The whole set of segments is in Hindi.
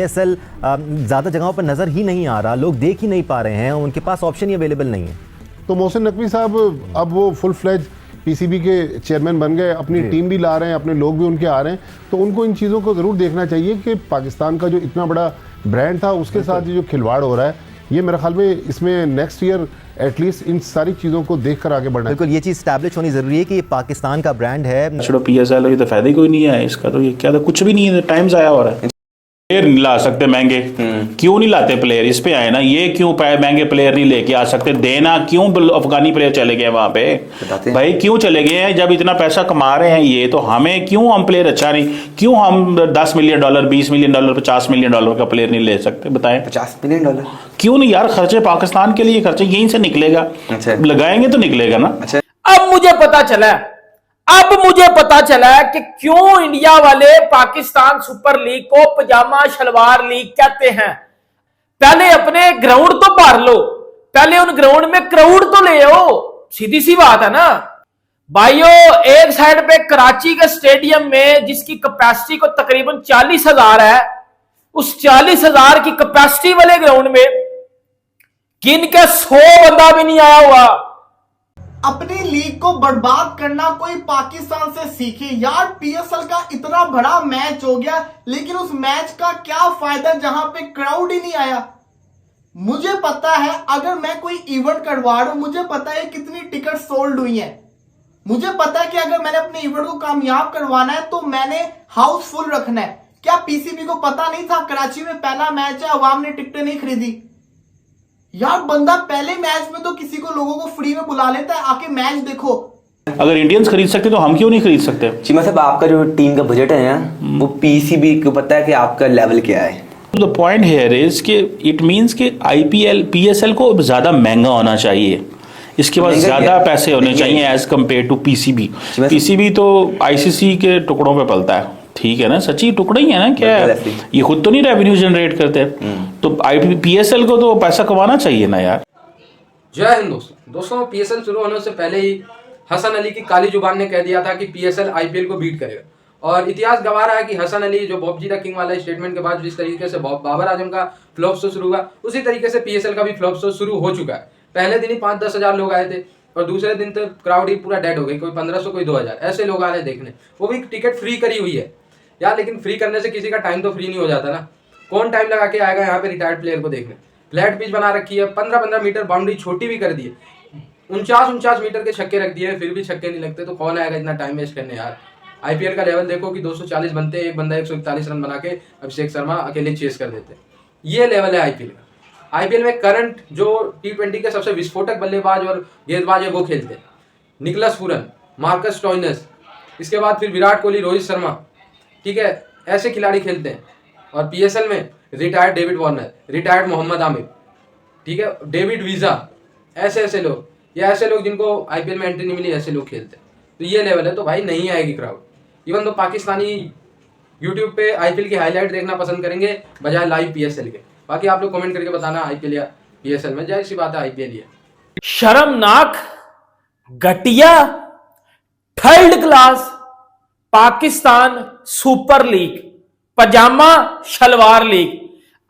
PSL ज़्यादा जगहों पर नज़र ही नहीं आ रहा, लोग देख ही नहीं पा रहे हैं, उनके पास ऑप्शन ही अवेलेबल नहीं है। तो मोहसिन नकवी साहब अब वो फुल फ्लेज पीसीबी के चेयरमैन बन गए, अपनी टीम भी ला रहे हैं, अपने लोग भी उनके आ रहे हैं, तो उनको इन चीज़ों को ज़रूर देखना चाहिए कि पाकिस्तान का जो इतना बड़ा ब्रांड था उसके साथ ये जो खिलवाड़ हो रहा है, ये मेरे ख्याल में इसमें नेक्स्ट ईयर एटलीस्ट इन सारी चीज़ों को देख कर आगे बढ़ना है। बिल्कुल, ये चीज़ स्टैब्लिश होनी ज़रूरी है कि ये पाकिस्तान का ब्रांड है। छोड़ो PSL, ये तो फायदा ही कोई नहीं है इसका, तो ये क्या था, कुछ भी नहीं है, टाइम ज़ाया हो रहा है। प्लेयर नहीं ला सकते महंगे, क्यों नहीं लाते प्लेयर, इस पे आए ना, ये क्यों महंगे प्लेयर नहीं लेके आ सकते, देना क्यों अफगानी प्लेयर चले गए वहां पे, भाई क्यों चले गए हैं, जब इतना पैसा कमा रहे हैं ये, तो हमें क्यों, हम प्लेयर अच्छा नहीं, क्यों हम $10 मिलियन, $20 मिलियन, $50 मिलियन का प्लेयर नहीं ले सकते, बताएं। $50 मिलियन क्यों नहीं यार, खर्चे पाकिस्तान के लिए, खर्चे यहीं से निकलेगा, लगाएंगे तो निकलेगा ना। अब मुझे पता चला है कि क्यों इंडिया वाले पाकिस्तान सुपर लीग को पजामा शलवार लीग कहते हैं। पहले अपने ग्राउंड तो भर लो, पहले उन ग्राउंड में क्राउड तो ले आओ, सीधी सी बात है ना भाइयों। एक साइड पे कराची के स्टेडियम में जिसकी कैपेसिटी को तकरीबन 40,000 है, उस 40,000 की कैपेसिटी वाले ग्राउंड में गिन के 100 बंदा भी नहीं आया हुआ। अपनी लीग को बर्बाद करना कोई पाकिस्तान से सीखे यार। PSL का इतना बड़ा मैच हो गया, लेकिन उस मैच का क्या फायदा जहां पे क्राउड ही नहीं आया। मुझे पता है अगर मैं कोई इवेंट करवा रहा हूं, मुझे पता है कितनी टिकट सोल्ड हुई हैं, मुझे पता है कि अगर मैंने अपने इवेंट को कामयाब करवाना है तो मैंने हाउस फुल रखना है। क्या पीसीबी को पता नहीं था कराची में पहला मैच है, अवाम ने टिकटें नहीं खरीदी यार। बंदा पहले मैच में तो किसी को, लोगों को फ्री में बुला लेता है, आके मैच देखो। अगर इंडियंस खरीद सकते तो हम क्यों नहीं खरीद सकते। चीमा साहब, आपका जो टीम का बजट है वो पीसीबी को पता है कि आपका लेवल क्या है। द पॉइंट हियर इज कि इट मींस कि IPL PSL को ज्यादा महंगा होना चाहिए, इसके बाद ज्यादा पैसे होने चाहिए एज कम्पेयर टू PCB तो ICC के टुकड़ों पे पलता है, ठीक है ना, सच्ची टुकड़े ही है ना, क्या है ये खुद तो नहीं रेवेन्यू जनरेट करते, तो PSL को तो पैसा कमाना चाहिए ना यार। जय हिंद दोस्तों, PSL शुरू होने से पहले ही हसन अली की काली जुबान ने कह दिया था कि PSL IPL को बीट करेगा, और इतिहास गवाह रहा है कि हसन अली जो बॉब जी द किंग वाला स्टेटमेंट के बाद जिस तरीके से बाबर आजम का फ्लॉप शो शुरू हुआ, उसी तरीके से PSL का भी फ्लॉप शो शुरू हो चुका है। पहले दिन ही 5-10 हजार लोग आए थे, और दूसरे दिन तो क्राउड ही पूरा डेड हो गई, कोई 1500 कोई 2000 ऐसे लोग आ रहे देखने, वो भी टिकट फ्री करी हुई है यार। लेकिन फ्री करने से किसी का टाइम तो फ्री नहीं हो जाता ना, कौन टाइम लगा के आएगा यहाँ पे रिटायर्ड प्लेयर को देखने। फ्लैट पिच बना रखी है, 15-15 मीटर बाउंड्री छोटी भी कर दी है, 49 मीटर के छक्के रख दिए, फिर भी छक्के नहीं लगते, तो कौन आएगा इतना टाइम वेस्ट करने यार। IPL का लेवल देखो कि 240 बनते, एक बंदा 141 रन बना के अभिषेक शर्मा अकेले चेस कर देते, ये लेवल है IPL का। IPL में करंट जो T20 के सबसे विस्फोटक बल्लेबाज और गेंदबाज है वो खेलते हैं, निकलस पूरन, मार्कस स्टोइनिस, इसके बाद फिर विराट कोहली, रोहित शर्मा, ठीक है, ऐसे खिलाड़ी खेलते हैं। और PSL में retired David Warner, retired Mohammad Amir, ठीक है, डेविड वीजा, ऐसे लोग, या ऐसे लोग जिनको IPL में एंट्री नहीं मिली, ऐसे लोग खेलते हैं, तो ये लेवल है। तो भाई नहीं आएगी क्राउड, इवन तो पाकिस्तानी यूट्यूब पे IPL की हाईलाइट देखना पसंद करेंगे बजाय लाइव PSL के। बाकी आप लोग कमेंट करके बताना IPL या PSL में, जाहिर सी बात है IPL ही है। शर्मनाक, घटिया, third class Pakistan super league, पजामा शलवार लीग।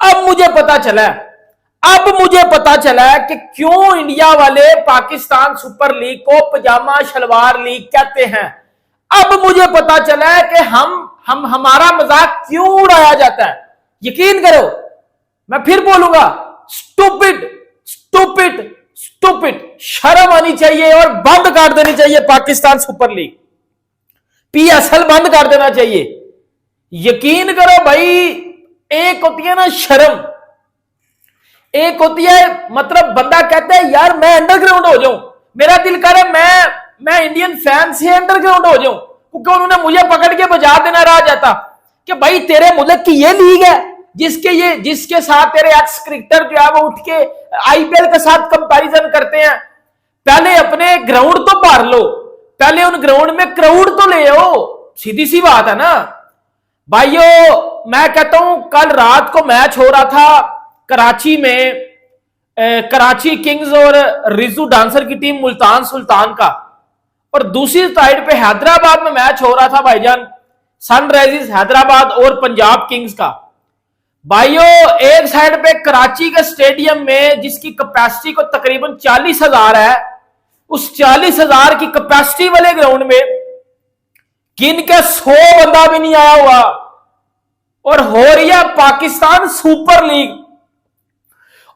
अब मुझे पता चला है कि क्यों इंडिया वाले पाकिस्तान सुपर लीग को पजामा शलवार लीग कहते हैं। अब मुझे पता चला है कि हमारा मजाक क्यों उड़ाया जाता है। यकीन करो, मैं फिर बोलूंगा, स्टूपिड, शर्म आनी चाहिए और बंद कर देनी चाहिए पाकिस्तान सुपर लीग, PSL बंद कर देना चाहिए। यकीन करो भाई, एक होती है ना शर्म, एक होती है मतलब बंदा कहता है यार मैं अंडरग्राउंड हो जाऊं, मेरा दिल करे मैं इंडियन फैन से अंडरग्राउंड हो जाऊं, क्योंकि उन्होंने मुझे पकड़ के बजा देना रहा जाता कि भाई तेरे मुल्क की ये लीग है जिसके साथ तेरे एक्स क्रिकेटर जो है वो उठ के IPL के साथ कंपैरिजन करते हैं। पहले अपने ग्राउंड तो भर लो, पहले उन ग्राउंड में क्राउड तो ले आओ, सीधी सी बात है ना भाइयों। मैं कहता हूं कल रात को मैच हो रहा था कराची में, कराची किंग्स और रिजू डांसर की टीम मुल्तान सुल्तान का, और दूसरी साइड पे हैदराबाद में मैच हो रहा था भाईजान, सनराइजर्स हैदराबाद और पंजाब किंग्स का। भाइयों एक साइड पे कराची के स्टेडियम में जिसकी कैपेसिटी को तकरीबन 40,000 है, उस 40,000 की कैपेसिटी वाले ग्राउंड में गिन के 100 बंदा भी नहीं आया हुआ और हो रही है पाकिस्तान सुपर लीग।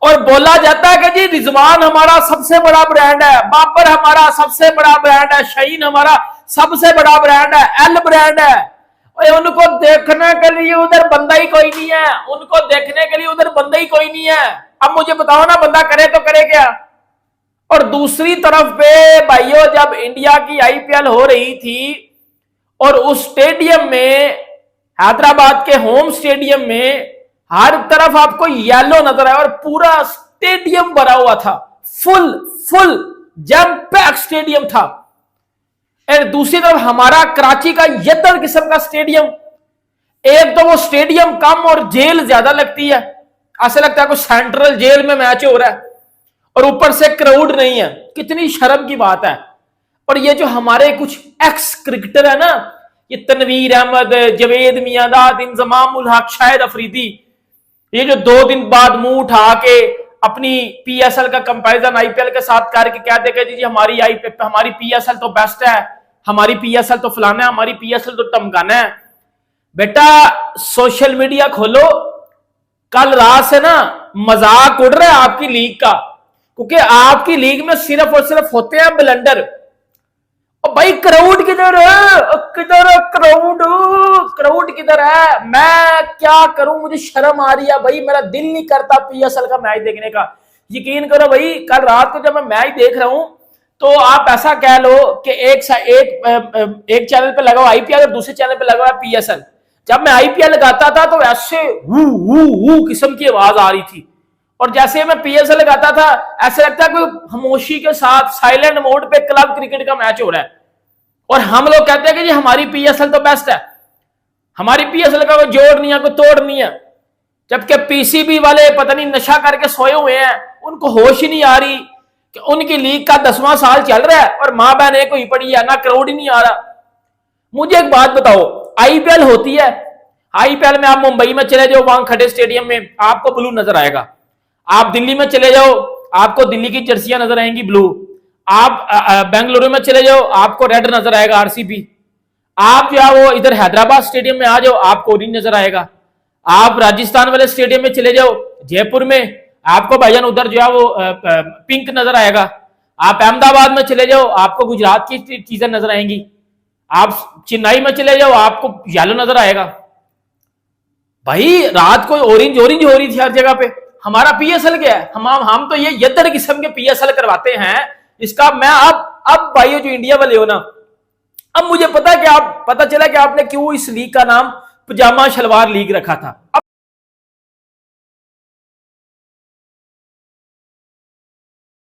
और बोला जाता है कि जी रिजवान हमारा सबसे बड़ा ब्रांड है, बाबर हमारा सबसे बड़ा ब्रांड है, शहीन हमारा सबसे बड़ा ब्रांड है, एल ब्रांड है। और उनको देखने के लिए उधर बंदा ही कोई नहीं है, उनको देखने के लिए उधर बंदा ही कोई नहीं है। अब मुझे बताओ ना, बंदा करे तो करे क्या। और दूसरी तरफ पे भाइयों जब इंडिया की आईपीएल हो रही थी और उस स्टेडियम में, हैदराबाद के होम स्टेडियम में हर तरफ आपको येलो नजर आया और पूरा स्टेडियम भरा हुआ था, फुल जैम पैक स्टेडियम था। और दूसरी तरफ हमारा कराची का यदर किस्म का स्टेडियम, एक तो वो स्टेडियम कम और जेल ज्यादा लगती है, ऐसा लगता है कोई सेंट्रल जेल में मैच हो रहा है, और ऊपर से क्राउड नहीं है। कितनी शर्म की बात है। और ये जो हमारे कुछ एक्स क्रिकेटर है ना, ये तनवीर अहमद, जवेद मियांदाद, इंजमाम उल हक, शाहिद अफरीदी, ये जो 2 दिन बाद मुंह उठा के अपनी पीएसएल का कंपैरिजन आईपीएल के साथ करके कहते हैं जी हमारी पीएसएल तो बेस्ट है, हमारी पीएसएल तो फलाना है, हमारी पीएसएल तो टमकाना है। बेटा सोशल मीडिया खोलो, कल रात से ना मजाक उड़ रहा है आपकी लीग का, क्योंकि आपकी लीग में सिर्फ और सिर्फ होते हैं ब्लंडर। भाई क्राउड किधर है, क्राउड किधर है। मैं क्या करूं, मुझे शर्म आ रही है भाई, मेरा दिल नहीं करता पीएसएल का मैच देखने का। यकीन करो भाई, कल रात को जब मैं मैच देख रहा हूं तो आप ऐसा कह लो कि एक चैनल पे लगा हुआ आईपीएल और दूसरे चैनल पे लगा हुआ पीएसएल। जब मैं आईपीएल लगाता था तो ऐसे वू किस्म की आवाज आ रही थी, और जैसे मैं पीएसएल लगाता था ऐसे लगता है कोई खामोशी के साथ साइलेंट मोड पे क्लब क्रिकेट का मैच हो रहा है। और हम लोग कहते हैं कि जी हमारी पीएसएल तो बेस्ट है, हमारी पीएसएल का कोई जोड़ नहीं है, कोई तोड़ नहीं है। जबकि पीसीबी वाले पता नहीं नशा करके सोए हुए हैं, उनको होश ही नहीं आ रही कि उनकी लीग का 10वां साल चल रहा है और मां बहन एक हुई पड़ी है, ना क्राउड ही नहीं आ रहा। मुझे एक बात बताओ, आईपीएल होती है, आईपीएल में आप मुंबई में चले जाओ, वहां खड़े स्टेडियम में आपको ब्लू नजर आएगा। आप दिल्ली में चले जाओ, आपको दिल्ली की जर्सियां नजर आएंगी ब्लू। आप बेंगलुरु में चले जाओ, आपको रेड नजर आएगा आरसीबी। आप जो है वो इधर हैदराबाद स्टेडियम में आ जाओ, आपको ऑरेंज नजर आएगा। आप राजस्थान वाले स्टेडियम में चले जाओ, जयपुर में, आपको भाईजान उधर जो है वो पिंक नजर आएगा। आप अहमदाबाद में चले जाओ, आपको गुजरात की चीजें नजर आएंगी। आप चेन्नई में चले जाओ, आपको येलो नजर आएगा। भाई रात को ऑरेंज हो रही थी हर जगह पे। हमारा पीएसएल क्या है, हम तो ये यदर किस्म के पीएसएल करवाते हैं। इसका मैं अब भाइयों जो इंडिया वाले हो ना, अब मुझे पता चला कि आपने क्यों इस लीग का नाम पजामा शलवार लीग रखा था।